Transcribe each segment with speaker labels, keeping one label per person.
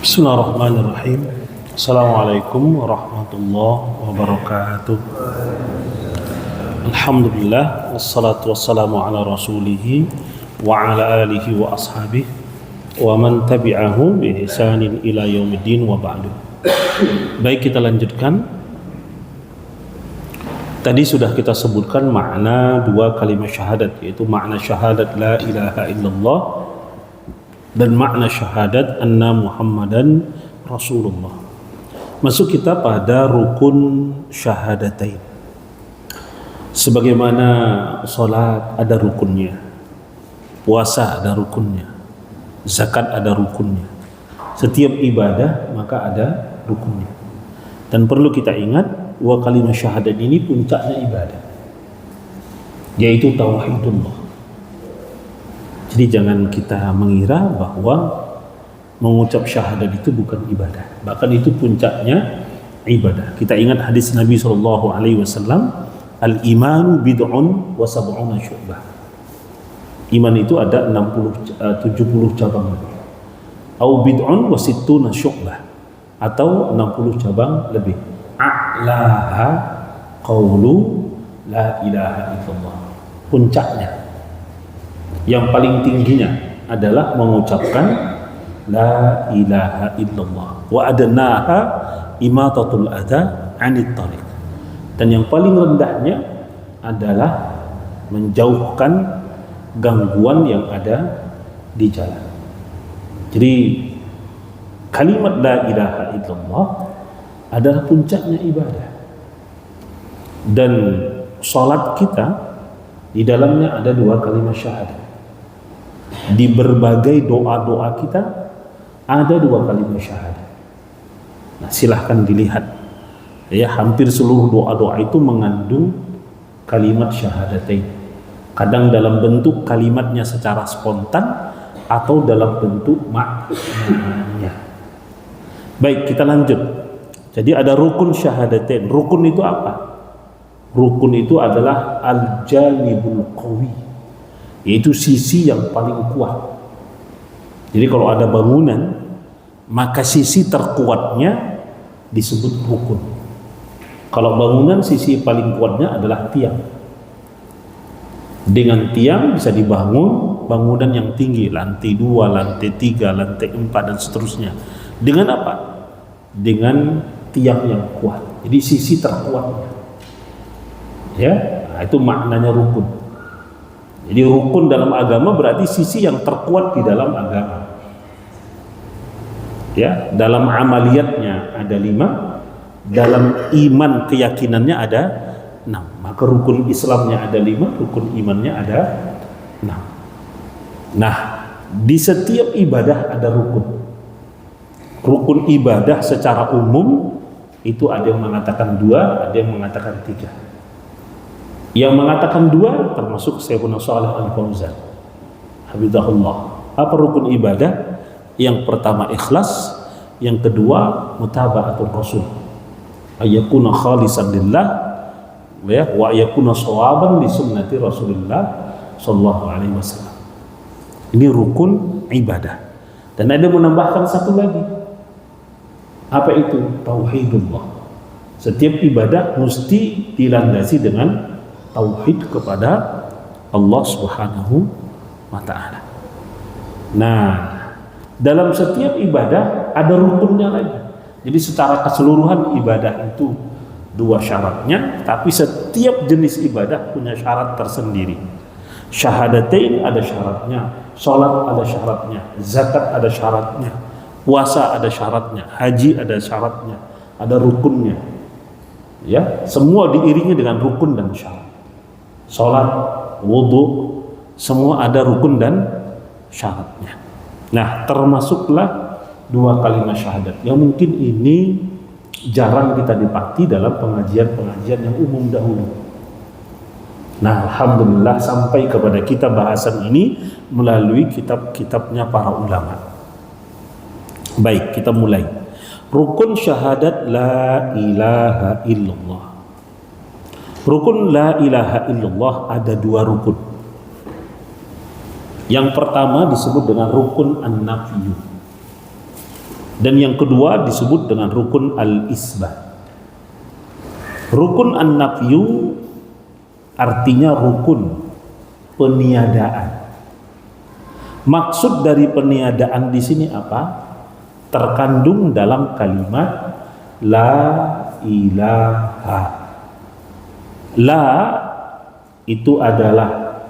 Speaker 1: Bismillahirrahmanirrahim. Assalamualaikum warahmatullahi wabarakatuh. Alhamdulillah, wassalatu wassalamu ala rasulihi wa ala alihi wa ashabihi wa man tabi'ahum bi ihsanin ila yaumiddin wa ba'du. Baik, kita lanjutkan. Tadi sudah kita sebutkan makna dua kalimat syahadat, yaitu makna syahadat la ilaha illallah dan makna syahadat anna Muhammadan Rasulullah. Masuk kita pada rukun syahadatain. Sebagaimana salat ada rukunnya, puasa ada rukunnya, zakat ada rukunnya. Setiap ibadah maka ada rukunnya. Dan perlu kita ingat bahwa kalimat syahadat ini puncaknya ibadah, yaitu tauhidullah. Jadi jangan kita mengira bahwa mengucap syahadat itu bukan ibadah, bahkan itu puncaknya ibadah. Kita ingat hadis Nabi SAW, al-imanu bid'un wa sab'una syu'bah. Iman itu ada 70 cabang lebih. Au bid'un wa sittuna syu'bah, atau 60 cabang lebih. A'laha qawlu la ilaha illallah. Puncaknya, yang paling tingginya adalah mengucapkan la ilaha illallah, wa adnaha imatatul adha 'anit tariq. Dan yang paling rendahnya adalah menjauhkan gangguan yang ada di jalan. Jadi kalimat la ilaha illallah adalah puncaknya ibadah. Dan salat kita di dalamnya ada dua kalimat syahadat. Di berbagai doa-doa kita ada dua kalimat syahadat. Nah, silahkan dilihat ya, hampir seluruh doa-doa itu mengandung kalimat syahadatain. Kadang dalam bentuk kalimatnya secara spontan atau dalam bentuk maknanya. Baik, kita lanjut. Jadi ada rukun syahadatain. Rukun itu apa? Rukun itu adalah al-janibul qawi, yaitu sisi yang paling kuat. Jadi kalau ada bangunan, maka sisi terkuatnya disebut rukun. Kalau bangunan, sisi paling kuatnya adalah tiang. Dengan tiang bisa dibangun bangunan yang tinggi, lantai 2, lantai 3, lantai 4 dan seterusnya. Dengan apa? Dengan tiang yang kuat. Jadi sisi terkuatnya. Ya, nah itu maknanya rukun. Jadi rukun dalam agama berarti sisi yang terkuat di dalam agama. Ya, dalam amaliyatnya ada 5, dalam iman keyakinannya ada 6. Maka rukun Islamnya ada 5, rukun imannya ada 6. Nah, di setiap ibadah ada rukun. Rukun ibadah secara umum itu ada yang mengatakan 2, ada yang mengatakan 3. Yang mengatakan 2 termasuk Syekhuna Shalih Al-Fauzan, hafizahullah. Apa rukun ibadah? Yang pertama ikhlas, yang kedua mutaba'atul rasul, ayyakuna khalisan lillah, ya, wa yakuna shawaban li sunnati Rasulullah sallallahu alaihi wasallam. Ini rukun ibadah. Dan ada menambahkan satu lagi. Apa itu? Tauhidullah. Setiap ibadah mesti dilandasi dengan tauhid kepada Allah Subhanahu wa taala. Nah, dalam setiap ibadah ada rukunnya lagi. Jadi secara keseluruhan ibadah itu dua syaratnya, tapi setiap jenis ibadah punya syarat tersendiri. Syahadatain ada syaratnya, sholat ada syaratnya, zakat ada syaratnya, puasa ada syaratnya, haji ada syaratnya, ada rukunnya. Ya, semua diiringi dengan rukun dan syarat. Sholat, wudhu, semua ada rukun dan syaratnya. Nah, termasuklah dua kalimat syahadat yang mungkin ini jarang kita dapati dalam pengajian-pengajian yang umum dahulu. Nah, alhamdulillah sampai kepada kita bahasan ini melalui kitab-kitabnya para ulama. Baik, kita mulai. Rukun syahadat la ilaha illallah. Rukun la ilaha illallah ada dua rukun. Yang pertama disebut dengan rukun an-nafyu. Dan yang kedua disebut dengan rukun al-isbat. Rukun an-nafyu artinya rukun peniadaan. Maksud dari peniadaan di sini apa? Terkandung dalam kalimat la ilaha. La itu adalah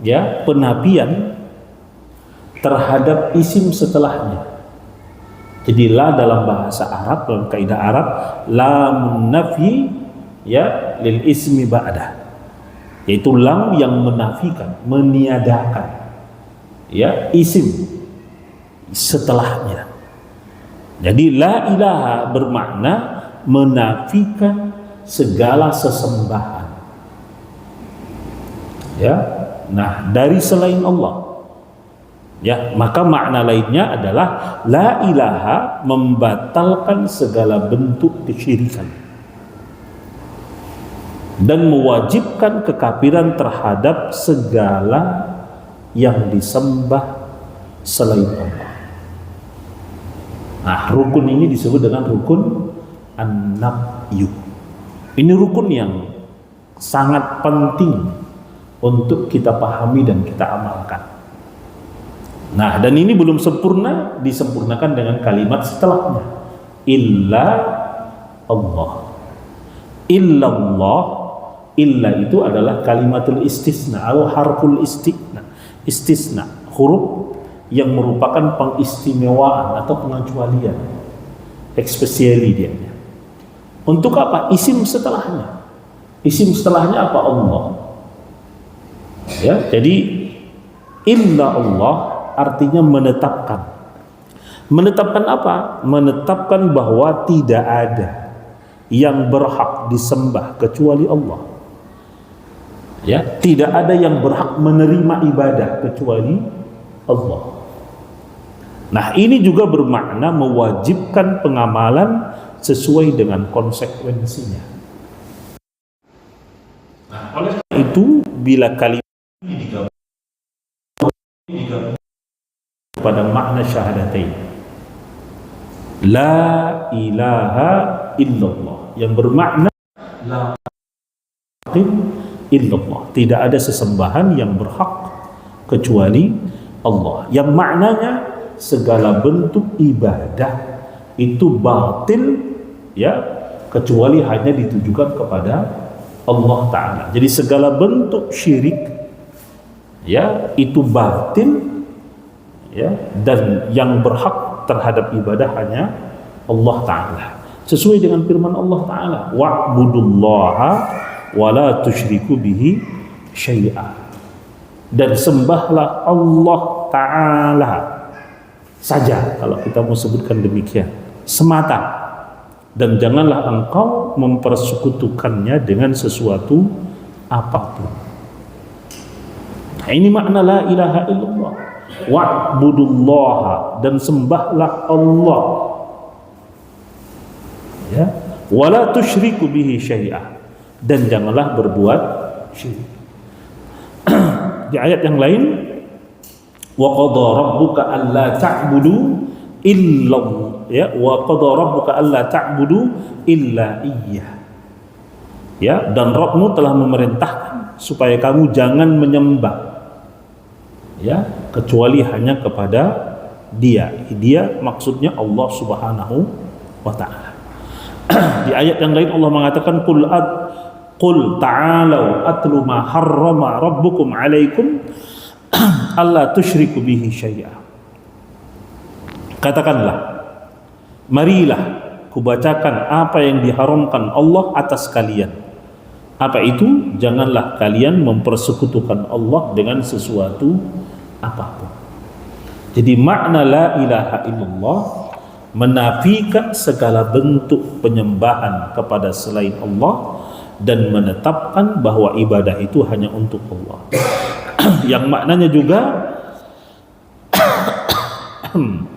Speaker 1: ya penafian terhadap isim setelahnya. Jadi la dalam bahasa Arab, dalam kaidah Arab, lamun nafi ya lil ismi ba'dah, yaitu lam yang menafikan, meniadakan ya isim setelahnya. Jadi la ilaha bermakna menafikan segala sesembahan. Ya, nah dari selain Allah. Ya, maka makna lainnya adalah la ilaha membatalkan segala bentuk kesyirikan dan mewajibkan kekafiran terhadap segala yang disembah selain Allah. Nah, rukun ini disebut dengan rukun an-nafyu. Ini rukun yang sangat penting untuk kita pahami dan kita amalkan. Nah, dan ini belum sempurna, disempurnakan dengan kalimat setelahnya. Illa Allah. Illallah. Illa itu adalah kalimatul istisna atau harful istisna. Istisna, huruf yang merupakan pengistimewaan atau pengecualian. Especially dia. Untuk apa? Isim setelahnya. Isim setelahnya apa? Allah. Ya, jadi illa Allah artinya menetapkan. Menetapkan apa? Menetapkan bahwa tidak ada yang berhak disembah kecuali Allah. Ya, tidak ada yang berhak menerima ibadah kecuali Allah. Nah, ini juga bermakna mewajibkan pengamalan sesuai dengan konsekuensinya. Nah, oleh itu bila kalimat digabung pada makna syahadatain la ilaha illallah yang bermakna la illallah, tidak ada sesembahan yang berhak kecuali Allah, yang maknanya segala bentuk ibadah itu batil ya kecuali hanya ditujukan kepada Allah Ta'ala. Jadi segala bentuk syirik ya itu batil ya, dan yang berhak terhadap ibadah hanya Allah Ta'ala, sesuai dengan firman Allah Ta'ala, wa'budullaha wa la tusyriku bihi syai'a, dan sembahlah Allah Ta'ala saja, kalau kita mau sebutkan demikian, semata, dan janganlah engkau mempersekutukannya dengan sesuatu apapun. Nah, ini makna la ilaha illallah. Wa'budullaha, dan sembahlah Allah ya, wala tusyriku bihi syai'ah, dan janganlah berbuat syirik. Di ayat yang lain, wa qada rabbuka alla ta'budu illa ya wa qada rabbuka alla ta'budu illa iyyah. Ya, dan Rabbmu telah memerintahkan supaya kamu jangan menyembah ya kecuali hanya kepada Dia. Dia maksudnya Allah Subhanahu wa taala. Di ayat yang lain Allah mengatakan qul ta'alau atlu ma harrama rabbukum 'alaikum alla tusyriku bihi syai'a. Katakanlah, marilah kubacakan apa yang diharamkan Allah atas kalian. Apa itu? Janganlah kalian mempersekutukan Allah dengan sesuatu apapun. Jadi makna la ilaha illallah menafikan segala bentuk penyembahan kepada selain Allah dan menetapkan bahwa ibadah itu hanya untuk Allah. Yang maknanya juga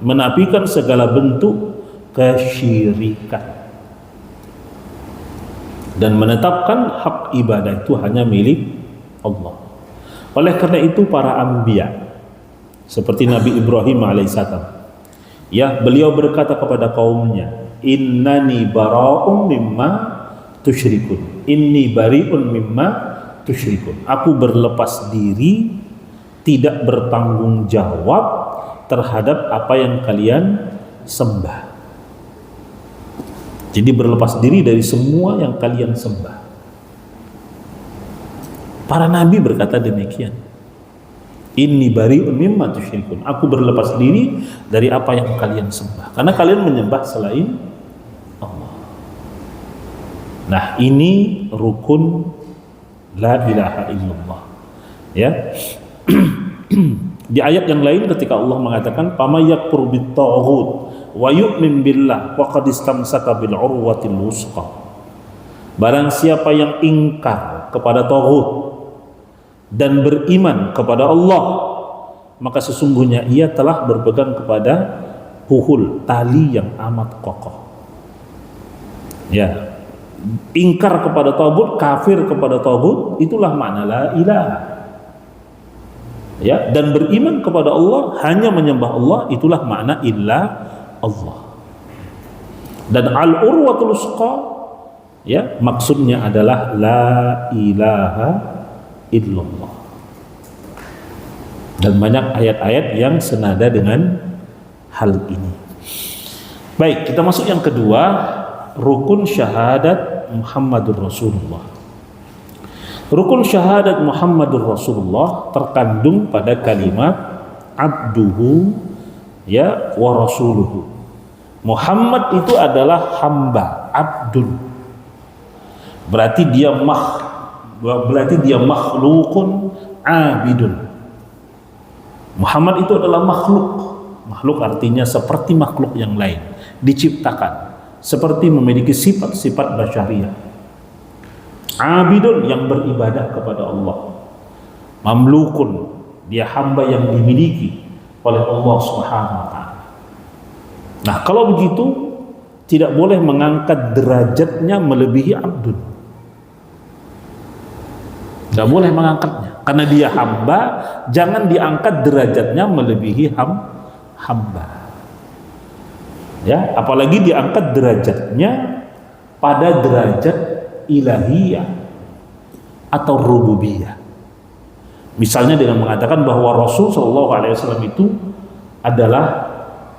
Speaker 1: menafikan segala bentuk kesyirikan dan menetapkan hak ibadah itu hanya milik Allah. Oleh karena itu para anbiya seperti Nabi Ibrahim alaihissalam, ya, beliau berkata kepada kaumnya, innani bara'un mimma tusyrikun, inni bari'un mimma tusyrikun. Aku berlepas diri, tidak bertanggung jawab terhadap apa yang kalian sembah. Jadi berlepas diri dari semua yang kalian sembah. Para nabi berkata demikian. Inni bari'un mimma tusyrikun. Aku berlepas diri dari apa yang kalian sembah. Karena kalian menyembah selain Allah. Nah, ini rukun la ilaha illallah. Ya. Di ayat yang lain ketika Allah mengatakan faman yakfur bit-taghut wa yu'min billah faqad istamsaka bil urwatil wusqa. Barang siapa yang ingkar kepada taghut dan beriman kepada Allah, maka sesungguhnya ia telah berpegang kepada huhul, tali yang amat kokoh. Ya, ingkar kepada taghut, kafir kepada taghut, itulah makna la ilaha. Ya, dan beriman kepada Allah, hanya menyembah Allah, itulah makna illa Allah. Dan al-urwatul wusqa, ya, maksudnya adalah la ilaha illallah. Dan banyak ayat-ayat yang senada dengan hal ini. Baik, kita masuk yang kedua, rukun syahadat Muhammadur Rasulullah. Rukun syahadat Muhammadur Rasulullah terkandung pada kalimat abduhu ya wa rasuluhu. Muhammad itu adalah hamba, abdun. Berarti dia makhlukun abidun. Muhammad itu adalah makhluk. Makhluk artinya seperti makhluk yang lain, diciptakan, seperti memiliki sifat-sifat basyariah. Abidun, yang beribadah kepada Allah. Mamlukun, dia hamba yang dimiliki oleh Allah Subhanahu wa taala. Nah, kalau begitu tidak boleh mengangkat derajatnya melebihi abdun. Tidak boleh mengangkatnya karena dia hamba, jangan diangkat derajatnya melebihi hamba. Ya, apalagi diangkat derajatnya pada derajat ilahiyah atau rububiyah. Misalnya dengan mengatakan bahwa Rasul Shallallahu Alaihi Wasallam itu adalah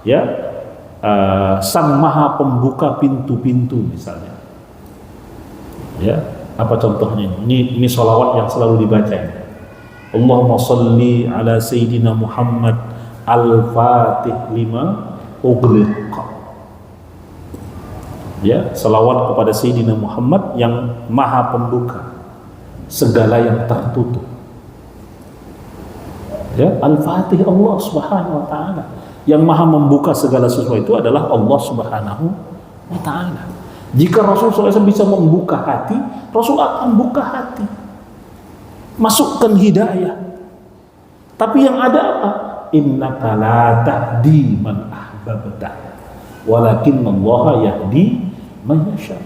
Speaker 1: ya sang maha pembuka pintu-pintu misalnya. Ya, apa contohnya? Ini sholawat yang selalu dibaca. Allahumma salli ala Sayyidina Muhammad al-Fatih lima ughliq. Ya, salawat kepada Sayyidina Muhammad yang maha pembuka segala yang tertutup. Ya, Al-Fatih Allah Subhanahu wa taala. Yang maha membuka segala sesuatu itu adalah Allah Subhanahu wa taala. Jika Rasul SAW bisa membuka hati, Rasul akan buka hati, masukkan hidayah. Tapi yang ada apa? Innaka la tahdi man ahbabta, walakin Allah yahdi man yasha.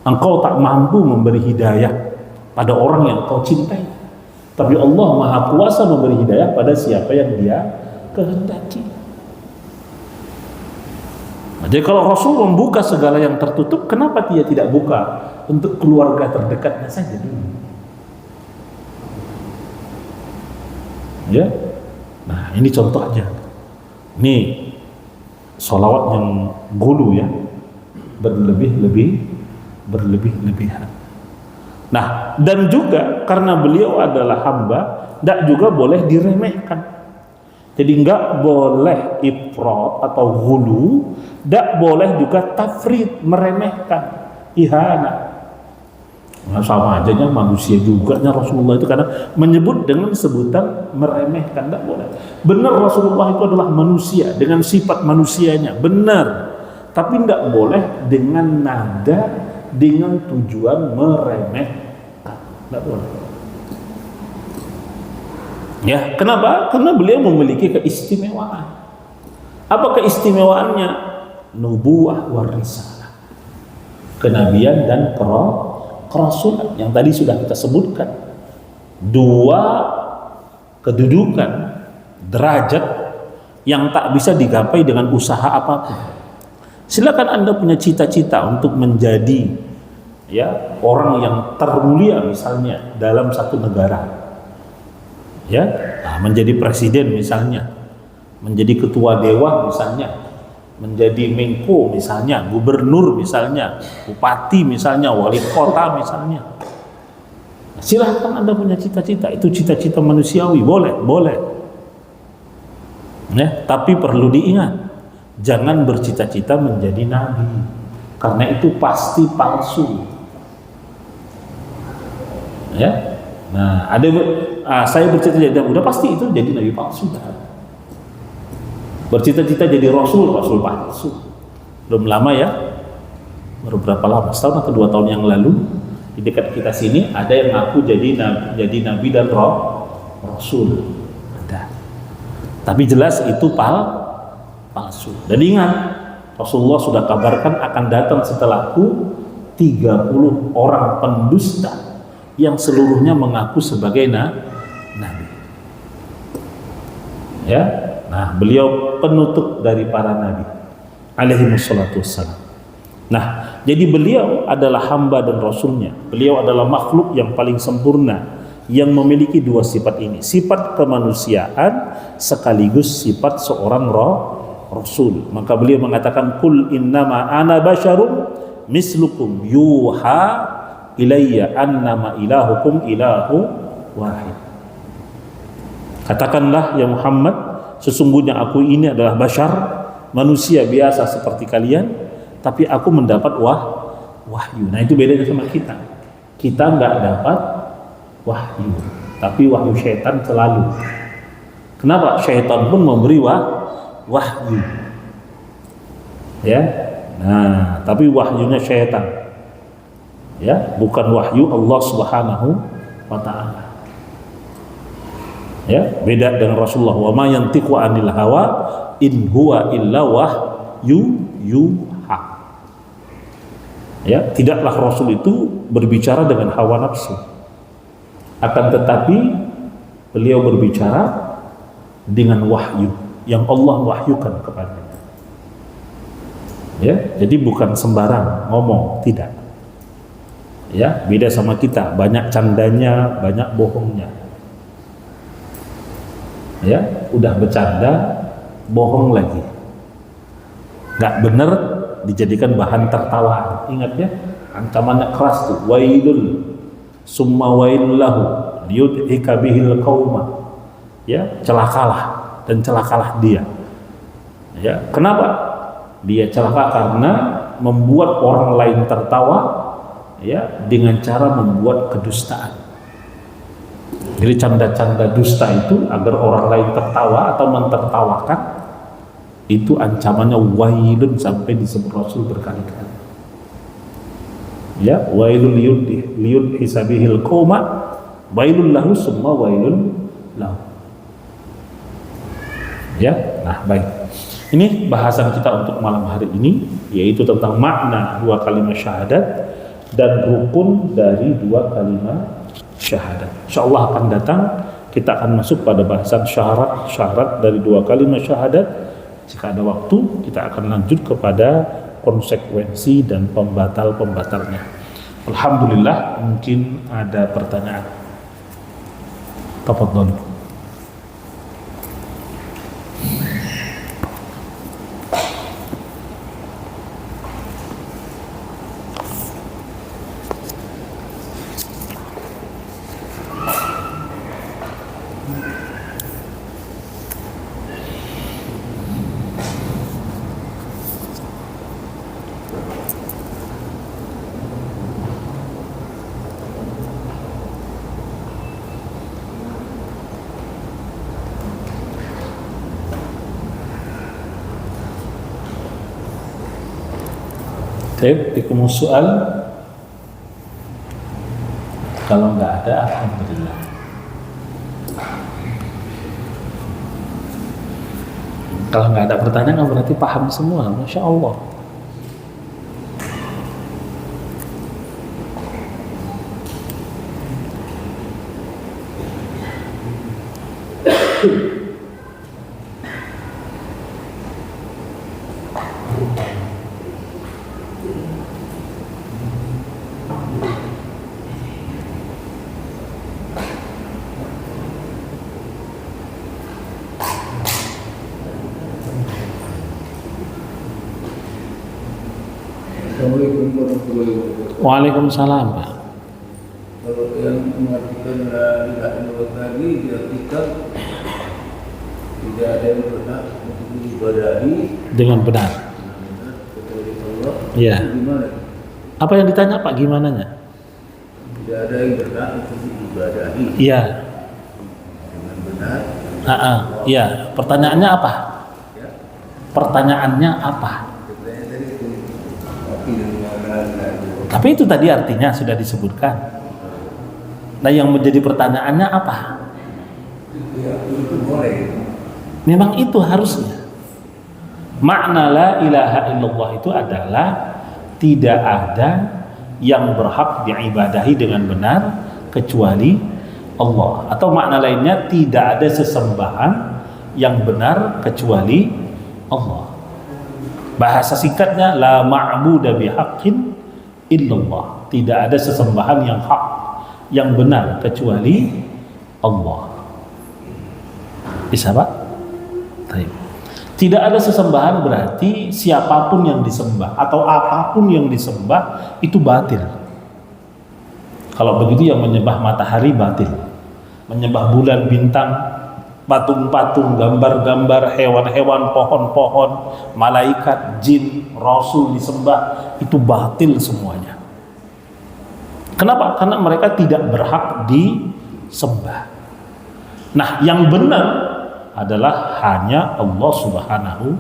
Speaker 1: Engkau tak mampu memberi hidayah pada orang yang kau cintai, tapi Allah Maha Kuasa memberi hidayah pada siapa yang Dia kehendaki. Jadi kalau Rasul membuka segala yang tertutup, kenapa Dia tidak buka untuk keluarga terdekatnya saja dulu? Ya, nah ini contoh aja. Ini sholawat yang gulu ya, berlebih-lebihan. Nah, dan juga karena beliau adalah hamba, tidak juga boleh diremehkan. Jadi nggak boleh ifrat atau ghulu, tidak boleh juga tafrid, meremehkan, ihana. Nah, sama aja manusia juga Rasulullah itu karena menyebut dengan sebutan meremehkan, tidak boleh. Benar Rasulullah itu adalah manusia dengan sifat manusianya, benar. Tapi tidak boleh dengan nada, dengan tujuan meremehkan, tidak boleh. Ya, kenapa? Karena beliau memiliki keistimewaan. Apa keistimewaannya? Nubuwah wa risalah, kenabian dan kerasulan yang tadi sudah kita sebutkan. Dua kedudukan, derajat yang tak bisa digapai dengan usaha apapun. Silakan Anda punya cita-cita untuk menjadi ya orang yang termulia misalnya dalam satu negara. Ya, nah, menjadi presiden misalnya, menjadi ketua dewan misalnya, menjadi menko misalnya, gubernur misalnya, bupati misalnya, wali kota misalnya. Nah, silahkan Anda punya cita-cita, itu cita-cita manusiawi, boleh. Ya, tapi perlu diingat, jangan bercita-cita menjadi nabi, karena itu pasti palsu. Ya. Nah, saya bercita-cita udah pasti itu jadi nabi palsu kan? Bercita-cita jadi rasul palsu. Belum lama ya, baru berapa lama? Setahun atau 2 tahun yang lalu di dekat kita sini ada yang ngaku jadi nabi dan rasul. Ada. Tapi jelas itu palsu. Dan ingat, Rasulullah sudah kabarkan akan datang setelahku 30 orang pendusta yang seluruhnya mengaku sebagai nabi. Ya, nah beliau penutup dari para nabi alaihi wassalatu wassalam. Nah, jadi beliau adalah hamba dan rasulnya. Beliau adalah makhluk yang paling sempurna yang memiliki 2 sifat ini, sifat kemanusiaan sekaligus sifat seorang rasul. Maka beliau mengatakan, kul innama ana basyarum mislukum yuha ilayya annama ilahukum ilahu wahid. Katakanlah ya Muhammad, sesungguhnya aku ini adalah bashar, manusia biasa seperti kalian, tapi aku mendapat wahyu. Nah itu bedanya sama kita. Kita nggak dapat wahyu, tapi wahyu syaitan selalu. Kenapa? Syaitan pun memberi wahyu. Ya. Nah, tapi wahyunya syaitan. Ya, bukan wahyu Allah Subhanahu wa taala. Ya, beda dengan Rasulullah. Wa ma yantiqu 'anil hawa in huwa illa wahyu yuha. Ya, tidaklah Rasul itu berbicara dengan hawa nafsu. Akan tetapi beliau berbicara dengan wahyu yang Allah wahyukan kepadanya. Ya, jadi bukan sembarang ngomong, tidak. Ya, beda sama kita, banyak candanya, banyak bohongnya. Ya, udah bercanda, bohong lagi. Nggak benar dijadikan bahan tertawa. Ingat ya, ancamannya keras tuh. Wailul summa wailul lahu liyudhika bihil qauma. Ya, celakalah dan celakalah dia. Ya, kenapa? Dia celaka karena membuat orang lain tertawa. Ya, dengan cara membuat kedustaan. Jadi canda-canda dusta itu agar orang lain tertawa atau mentertawakan, itu ancamannya wailun sampai disebut Rasul berkali-kali. Ya, wailul liyud hisabihil qauma wailul lahu summa wailul lahu. Ya, nah baik. Ini bahasan kita untuk malam hari ini, yaitu tentang makna 2 kalimat syahadat. dan rukun dari dua kalimat syahadat. Insyaallah akan datang kita akan masuk pada bahasan syarat dari dua kalimat syahadat. Jika ada waktu kita akan lanjut kepada konsekuensi dan pembatalnya. Alhamdulillah, mungkin ada pertanyaan. Tafadhol. Fikum soal. Kalau nggak ada, alhamdulillah. Kalau nggak ada pertanyaan berarti paham semua, masya Allah.
Speaker 2: Assalamualaikum warahmatullahi wabarakatuh.
Speaker 1: Waalaikumsalam, Pak.
Speaker 2: Kalau yang mengartikan la ilaha illallah tadi diartikan tidak ada yang berhak untuk diibadahi
Speaker 1: Dengan benar.
Speaker 2: kecuali Allah.
Speaker 1: Iya.
Speaker 2: Itu gimana?
Speaker 1: Apa yang ditanya Pak? Gimananya?
Speaker 2: Tidak ada yang berhak untuk diibadahi
Speaker 1: Iya.
Speaker 2: dengan benar.
Speaker 1: Iya. Pertanyaannya apa?
Speaker 2: Ya.
Speaker 1: Pertanyaannya apa?
Speaker 2: Sebenarnya tadi itu tapi dengan la ilaha illallah.
Speaker 1: Tapi itu tadi artinya sudah disebutkan. Nah, yang menjadi pertanyaannya apa?
Speaker 2: Ya, itu boleh.
Speaker 1: Memang itu harusnya. Makna la ilaha illallah itu adalah tidak ada yang berhak diibadahi dengan benar kecuali Allah. Atau makna lainnya, tidak ada sesembahan yang benar kecuali Allah. Bahasa singkatnya, la ma'budu bihaqqin illallah. Tidak ada sesembahan yang hak, yang benar kecuali Allah. Bisa Pak? Baik. Tidak ada sesembahan berarti siapapun yang disembah atau apapun yang disembah itu batil. Kalau begitu yang menyembah matahari batil, menyembah bulan, bintang, patung-patung, gambar-gambar, hewan-hewan, pohon-pohon, malaikat, jin, rasul disembah, itu batil semuanya. Kenapa? Karena mereka tidak berhak disembah. Nah, yang benar adalah hanya Allah Subhanahu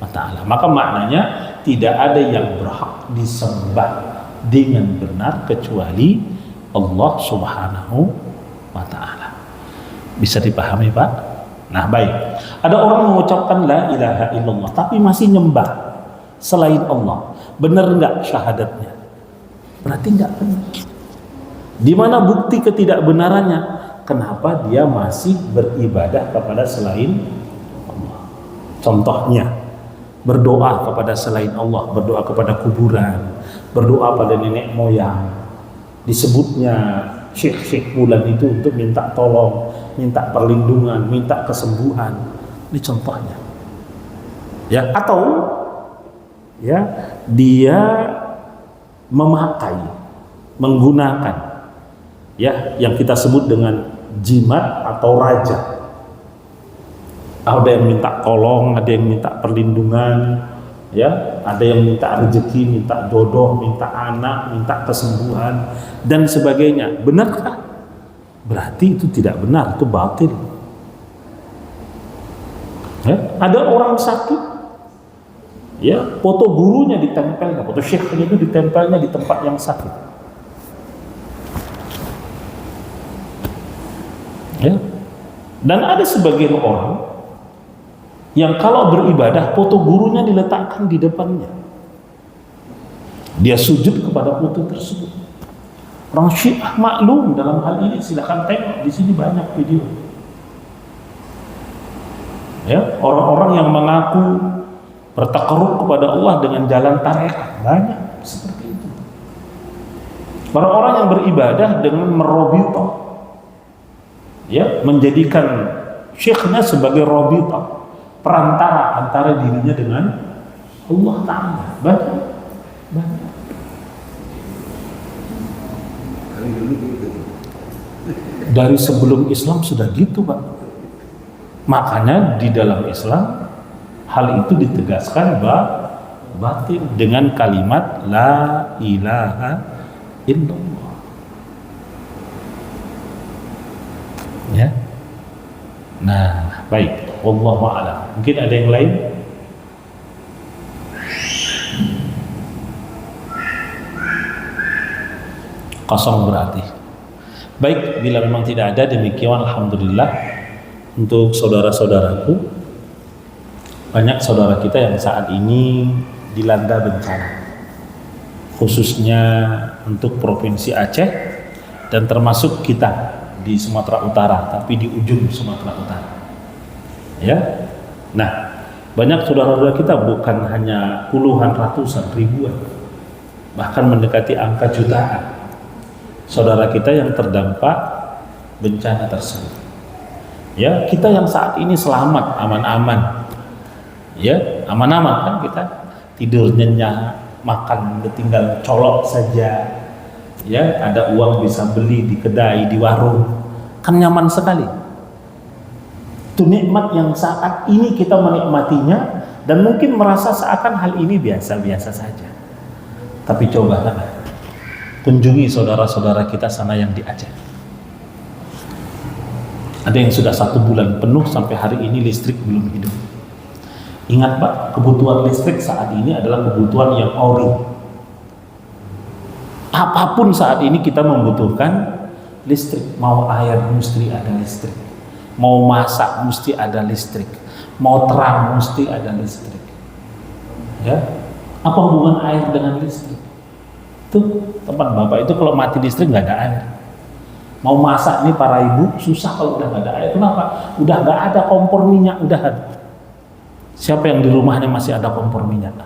Speaker 1: wa ta'ala. Maka maknanya tidak ada yang berhak disembah dengan benar kecuali Allah Subhanahu wa ta'ala. Bisa dipahami Pak? Nah, baik. Ada orang mengucapkan la ilaha illallah tapi masih nyembah selain Allah. Benar enggak syahadatnya? Berarti enggak benar. Di mana bukti ketidakbenarannya? Kenapa dia masih beribadah kepada selain Allah? Contohnya, berdoa kepada selain Allah, berdoa kepada kuburan, berdoa pada nenek moyang. Disebutnya syekh-syekh bulan itu untuk minta tolong, minta perlindungan, minta kesembuhan. Ini contohnya. Ya, atau ya, dia memakai, menggunakan ya yang kita sebut dengan jimat atau raja. Ada yang minta tolong, ada yang minta perlindungan, ya, ada yang minta rezeki, minta jodoh, minta anak, minta kesembuhan dan sebagainya. Benarkah? Berarti itu tidak benar, itu batil. Ya, ada orang sakit, ya, foto gurunya ditempel, foto syekhnya itu ditempelnya di tempat yang sakit. Ya. Dan ada sebagian orang yang kalau beribadah foto gurunya diletakkan di depannya. Dia sujud kepada foto tersebut. Orang Syiah maklum dalam hal ini, silakan tengok di sini banyak video. Ya, orang-orang yang mengaku bertakarrub kepada Allah dengan jalan tarekat banyak seperti itu. Orang-orang yang beribadah dengan merobitah, ya, menjadikan syekhnya sebagai robitah, perantara antara dirinya dengan Allah Ta'ala. Banyak. Dari sebelum Islam sudah gitu, Pak. Makanya di dalam Islam hal itu ditegaskan batin dengan kalimat la ilaha illallah. Ya. Nah, baik. Wallahu a'lam. Mungkin ada yang lain? Kosong berarti. Baik, bila memang tidak ada, demikian alhamdulillah untuk saudara-saudaraku. Banyak saudara kita yang saat ini dilanda bencana, khususnya untuk Provinsi Aceh dan termasuk kita di Sumatera Utara, tapi di ujung Sumatera Utara. Ya. Nah, banyak saudara-saudara kita bukan hanya puluhan, ratusan, ribuan, bahkan mendekati angka jutaan saudara kita yang terdampak bencana tersebut. Ya, kita yang saat ini selamat, aman-aman. Ya, aman-aman kan kita, tidur nyenyak, makan tinggal colok saja. Ya, ada uang bisa beli di kedai, di warung. Kan nyaman sekali. Itu nikmat yang saat ini kita menikmatinya dan mungkin merasa seakan hal ini biasa-biasa saja. Tapi cobalah kunjungi saudara-saudara kita sana yang di Aceh. Ada yang sudah 1 bulan penuh sampai hari ini listrik belum hidup. Ingat Pak, kebutuhan listrik saat ini adalah kebutuhan yang ori. Apapun saat ini kita membutuhkan listrik. Mau air mesti ada listrik, mau masak mesti ada listrik, mau terang mesti ada listrik. Ya, apa hubungan air dengan listrik? Tuh tempat Bapak itu kalau mati listrik nggak ada air. Mau masak nih para ibu susah kalau udah nggak ada air. Kenapa? Udah nggak ada kompor minyak udahan. Siapa yang di rumahnya masih ada kompor minyak?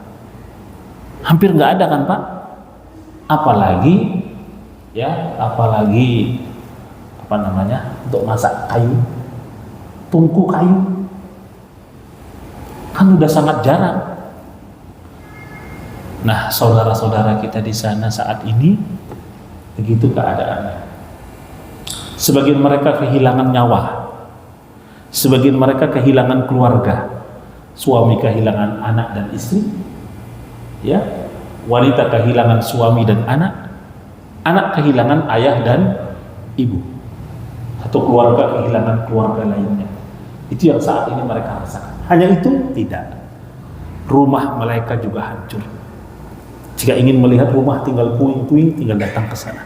Speaker 1: Hampir nggak ada kan Pak? Apalagi apa namanya untuk masak kayu, tungku kayu, kan udah sangat jarang. Nah, saudara-saudara kita di sana saat ini begitu keadaannya. Sebagian mereka kehilangan nyawa, sebagian mereka kehilangan keluarga, suami kehilangan anak dan istri, ya, wanita kehilangan suami dan anak kehilangan ayah dan ibu, atau keluarga kehilangan keluarga lainnya. Itu yang saat ini mereka rasakan. Hanya itu tidak, rumah mereka juga hancur. Jika ingin melihat rumah tinggal puing-puing, tinggal datang ke sana.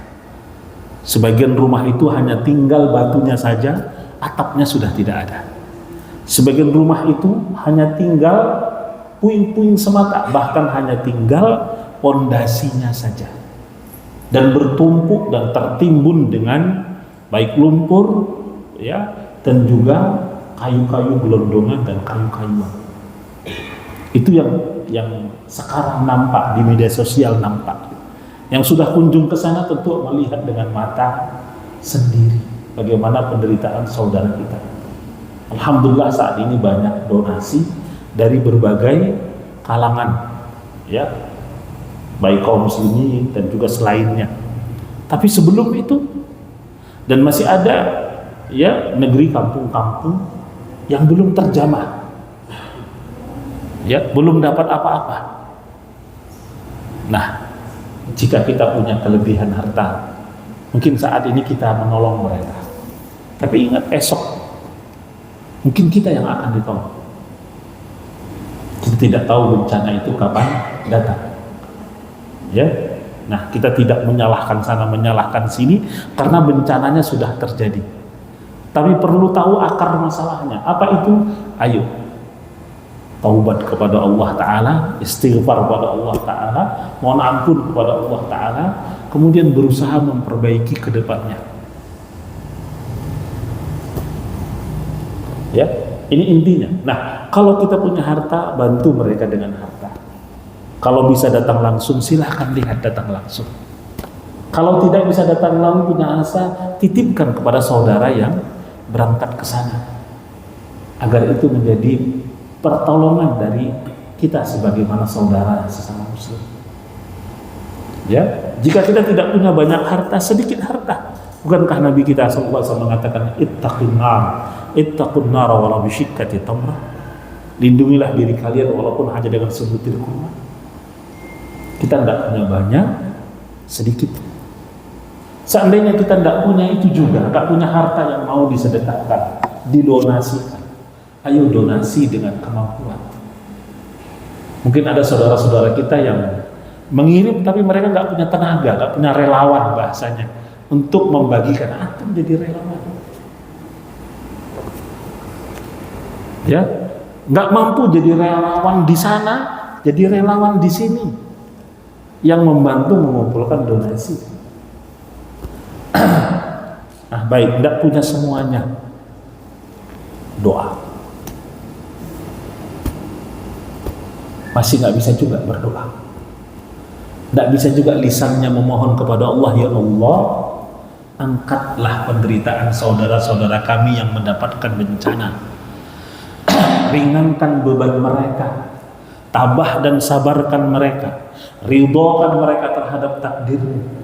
Speaker 1: Sebagian rumah itu hanya tinggal batunya saja, atapnya sudah tidak ada. Sebagian rumah itu hanya tinggal puing-puing semata, bahkan hanya tinggal pondasinya saja. Dan bertumpuk dan tertimbun dengan baik lumpur, ya, dan juga kayu-kayu gelondongan dan kayu-kayuan. Itu yang sekarang nampak di media sosial nampak. Yang sudah kunjung ke sana tentu melihat dengan mata sendiri bagaimana penderitaan saudara kita. Alhamdulillah saat ini banyak donasi dari berbagai kalangan, ya, baik kaum muslimin dan juga selainnya. Tapi sebelum itu, dan masih ada, ya, negeri kampung-kampung yang belum terjamah, ya, belum dapat apa-apa. Nah, jika kita punya kelebihan harta, mungkin saat ini kita menolong mereka. Tapi ingat, esok mungkin kita yang akan ditolong. Kita tidak tahu bencana itu kapan datang. Ya, nah, kita tidak menyalahkan sana menyalahkan sini karena bencananya sudah terjadi. Tapi perlu tahu akar masalahnya. Apa itu? Ayo, taubat kepada Allah Ta'ala, istighfar kepada Allah Ta'ala, mohon ampun kepada Allah Ta'ala, kemudian berusaha memperbaiki ke depannya. Ya, ini intinya. Nah, kalau kita punya harta, bantu mereka dengan harta. Kalau bisa datang langsung, silahkan lihat datang langsung. Kalau tidak bisa datang langsung, punya asa, titipkan kepada saudara yang berangkat ke sana, agar itu menjadi pertolongan dari kita sebagaimana saudara sesama muslim. Ya, jika kita tidak punya banyak harta, sedikit harta. Bukankah Nabi kita SAW mengatakan ittaqun nar walau bisyiqqati tamrah. Lindungilah diri kalian walaupun hanya dengan sebutir kurma. Kita tidak punya banyak, sedikit. Seandainya kita tidak punya itu juga, tidak punya harta yang mau disedekahkan, didonasikan, ayo donasi dengan kemampuan. Mungkin ada saudara-saudara kita yang mengirim tapi mereka nggak punya tenaga, nggak punya relawan bahasanya untuk membagikan. Antum jadi relawan, ya, nggak mampu jadi relawan di sana, jadi relawan di sini yang membantu mengumpulkan donasi. Nah, baik, tidak punya semuanya, doa. Masih nggak bisa juga berdoa. Tidak bisa juga lisannya memohon kepada Allah, ya Allah, angkatlah penderitaan saudara-saudara kami yang mendapatkan bencana. Ringankan beban mereka, tabah dan sabarkan mereka, ridhokan mereka terhadap takdirmu.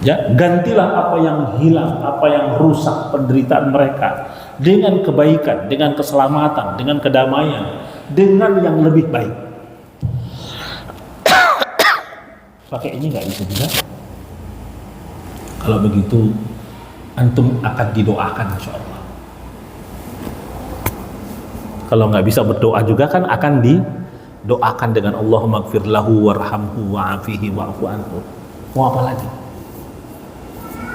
Speaker 1: Ya, gantilah apa yang hilang, apa yang rusak penderitaan mereka dengan kebaikan, dengan keselamatan, dengan kedamaian, dengan yang lebih baik. Pakai ini nggak bisa juga. Kalau begitu, antum akan didoakan insya Allah. Kalau nggak bisa berdoa juga kan akan didoakan dengan Allahumma gfir lahu warhamhu wa'afihi wa'fu anhu. Mau apa lagi?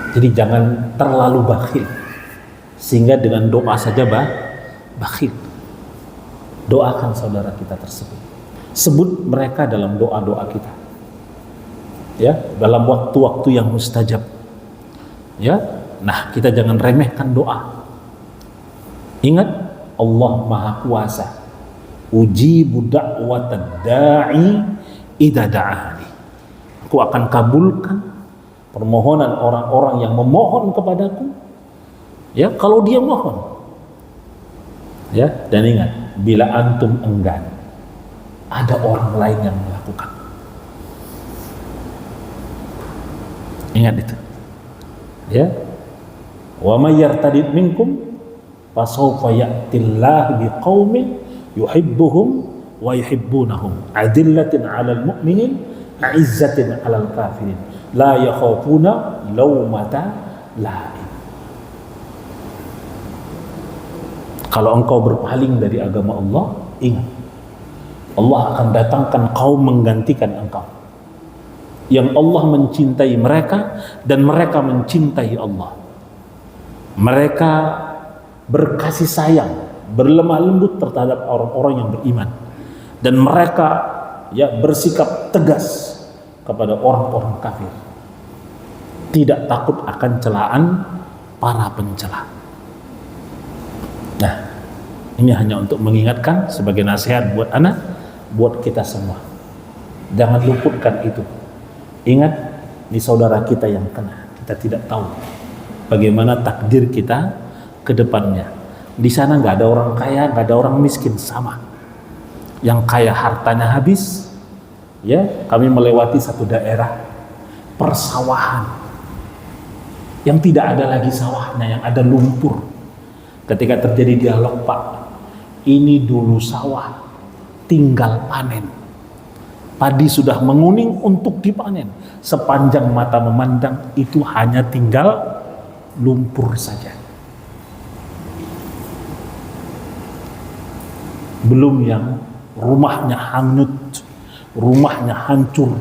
Speaker 1: Jadi jangan terlalu bakhil sehingga dengan doa saja bakhil. Doakan saudara kita tersebut. Sebut mereka dalam doa-doa kita. Ya, dalam waktu-waktu yang mustajab. Ya. Nah, kita jangan remehkan doa. Ingat, Allah Maha Kuasa. Ujibu da'watad da'i idza da'ani. Aku akan kabulkan permohonan orang-orang yang memohon kepadaku, ya, kalau dia mohon. Ya, dan ingat, bila antum enggan, ada orang lain yang melakukan. Ingat itu. Ya. Wa may yartadid minkum fasawfa ya'tillahu biqaumin yuhibbuhum wa yuhibbunahum adillatin 'alal mu'minin 'izzatin 'alal kafirin la yakhafuna laumata laim. Kalau engkau berpaling dari agama Allah, ingat, Allah akan datangkan kaum menggantikan engkau, yang Allah mencintai mereka dan mereka mencintai Allah. Mereka berkasih sayang, berlemah lembut terhadap orang-orang yang beriman, dan mereka ya bersikap tegas kepada orang-orang kafir, tidak takut akan celaan para pencela. Nah, ini hanya untuk mengingatkan sebagai nasihat buat anak, buat kita semua. Jangan luputkan itu. Ingat, ini saudara kita yang kena. Kita tidak tahu bagaimana takdir kita ke depannya. Di sana nggak ada orang kaya, nggak ada orang miskin, sama. Yang kaya hartanya habis. Ya, kami melewati satu daerah persawahan yang tidak ada lagi sawahnya, yang ada lumpur. Ketika terjadi dialog, Pak, ini dulu sawah, tinggal panen. Padi sudah menguning untuk dipanen. Sepanjang mata memandang, itu hanya tinggal lumpur saja. Belum yang rumahnya hanyut, rumahnya hancur,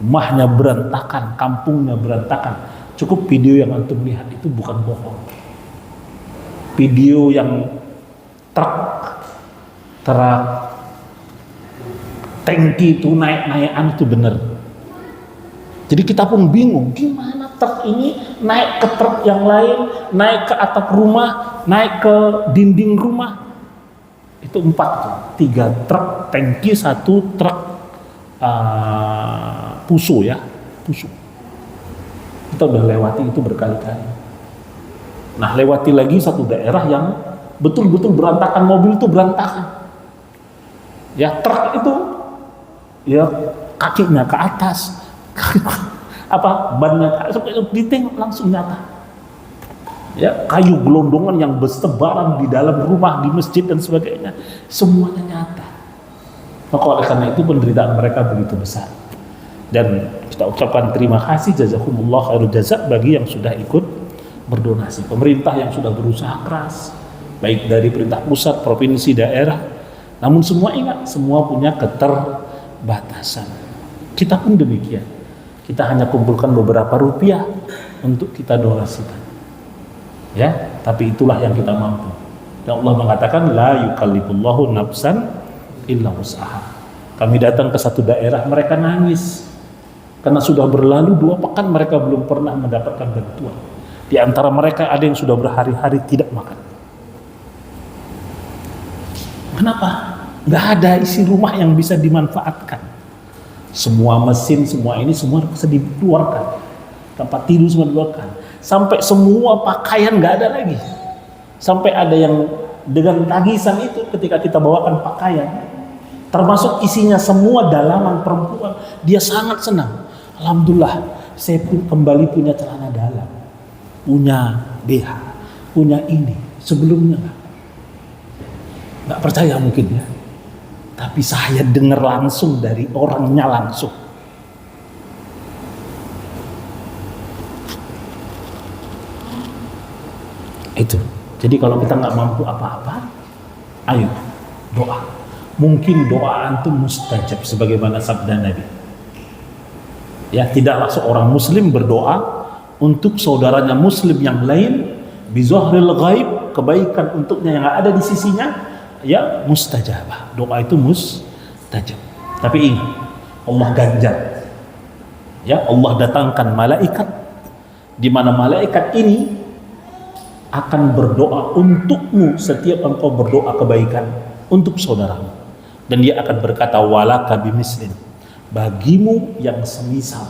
Speaker 1: rumahnya berantakan, kampungnya berantakan. Cukup video yang antum lihat itu bukan bohong. Video yang truk truk, tangki itu naik-naikan itu benar. Jadi kita pun bingung, gimana truk ini naik ke truk yang lain, naik ke atap rumah, naik ke dinding rumah. Itu 4 tuh, 3 truk tangki, 1 truk puso ya, puso. Kita udah lewati itu berkali-kali. Nah, lewati lagi satu daerah yang betul-betul berantakan, mobil itu berantakan. Ya, truk itu ya kakinya ke atas, bannya ke atas, ditengok langsung nyata. Ya, kayu gelondongan yang bertebaran di dalam rumah, di masjid dan sebagainya, semuanya nyata. Maka oleh karena itu penderitaan mereka begitu besar. Dan kita ucapkan terima kasih jazakumullah khairul jazak bagi yang sudah ikut berdonasi. Pemerintah yang sudah berusaha keras, baik dari perintah pusat, provinsi, daerah. Namun semua ingat, semua punya keterbatasan. Kita pun demikian. Kita hanya kumpulkan beberapa rupiah untuk kita donasikan. Ya, tapi itulah yang kita mampu. Dan Allah mengatakan la yukallifullahu nafsan illa wus'aha. Kami datang ke satu daerah, mereka nangis karena sudah berlalu 2 pekan mereka belum pernah mendapatkan bantuan. Di antara mereka ada yang sudah berhari-hari tidak makan. Kenapa? Nggak ada isi rumah yang bisa dimanfaatkan. Semua mesin, semua ini semua bisa dikeluarkan. Tempat tidur semua dikeluarkan. Sampai semua pakaian nggak ada lagi. Sampai ada yang dengan tangisan itu ketika kita bawakan pakaian, termasuk isinya semua dalaman perempuan, dia sangat senang. Alhamdulillah, saya pun kembali punya celana dalam, punya BH, punya ini. Sebelumnya nggak percaya mungkin ya, tapi saya dengar langsung dari orangnya langsung. Itu. Jadi kalau kita nggak mampu apa-apa, ayo doa. Mungkin doa antum mustajab sebagaimana sabda Nabi. Ya, tidaklah seorang muslim berdoa untuk saudaranya muslim yang lain bizahril ghaib, kebaikan untuknya yang ada di sisinya, ya mustajabah. Doa itu mustajab. Tapi ingat, Allah ganjar. Ya, Allah datangkan malaikat di mana malaikat ini akan berdoa untukmu setiap engkau berdoa kebaikan untuk saudaramu, dan dia akan berkata walaka bimislin, bagimu yang semisal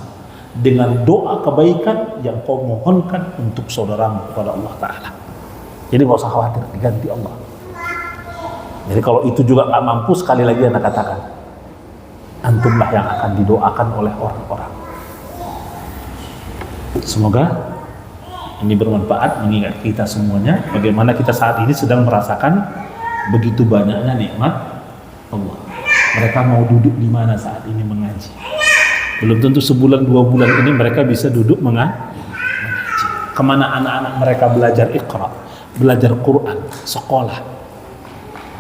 Speaker 1: dengan doa kebaikan yang kau mohonkan untuk saudaramu kepada Allah Ta'ala. Jadi gak usah khawatir, diganti Allah. Jadi kalau itu juga gak mampu, sekali lagi Anda katakan, antumlah yang akan didoakan oleh orang-orang. Semoga ini bermanfaat mengingat kita semuanya bagaimana kita saat ini sedang merasakan begitu banyaknya nikmat Allah. Mereka mau duduk di mana saat ini mengaji? Belum tentu sebulan 2 bulan ini mereka bisa duduk mengaji. Kemana anak-anak mereka belajar Iqra, belajar Quran, sekolah?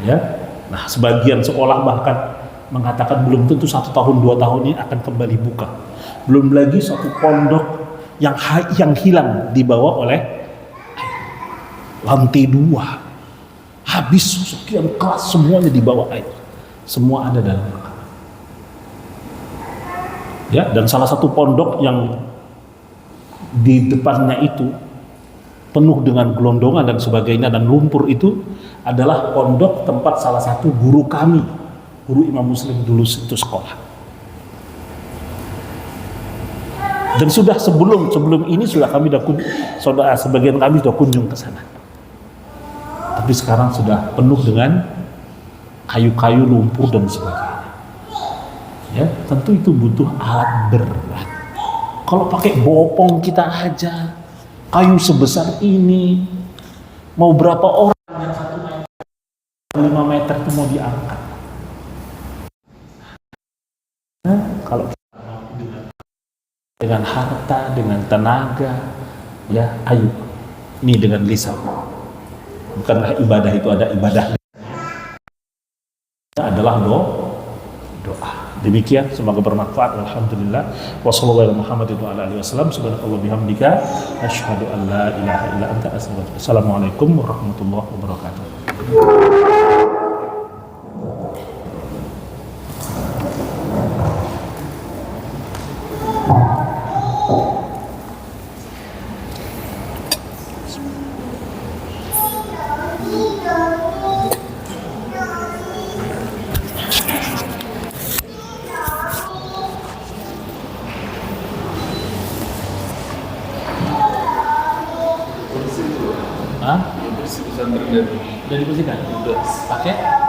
Speaker 1: Ya, nah sebagian sekolah bahkan mengatakan belum tentu 1 tahun 2 tahun ini akan kembali buka. Belum lagi satu pondok yang hilang dibawa oleh lantai 2, habis sekian kelas semuanya dibawa air, semua ada dalam rekaman. Ya, dan salah satu pondok yang di depannya itu penuh dengan gelondongan dan sebagainya dan lumpur itu adalah pondok tempat salah satu guru kami, guru Imam Muslim dulu itu sekolah. Dan sudah sebelum ini sudah kami saudara sebagian kami sudah kunjung ke sana. Tapi sekarang sudah penuh dengan kayu-kayu, lumpur dan sebagainya. Ya, tentu itu butuh alat berat. Kalau pakai bopong kita aja, kayu sebesar ini, mau berapa orang yang 1 meter, 5 meter itu mau diangkat. Nah, kalau dengan harta, dengan tenaga, ya ayo, ini dengan lisan. Bukanlah ibadah itu ada ibadah, adalah doa. Demikian, semoga bermanfaat. Alhamdulillah. Wassallallahu Muhammadin wa ala alihi wasallam. Subhanallahi bihamdika, asyhadu an la ilaha illa anta astaghfiruka. Assalamualaikum warahmatullahi wabarakatuh.
Speaker 3: Hah?
Speaker 2: Pesantren dari
Speaker 3: Udah dibersihkan?
Speaker 2: udah
Speaker 3: Pakai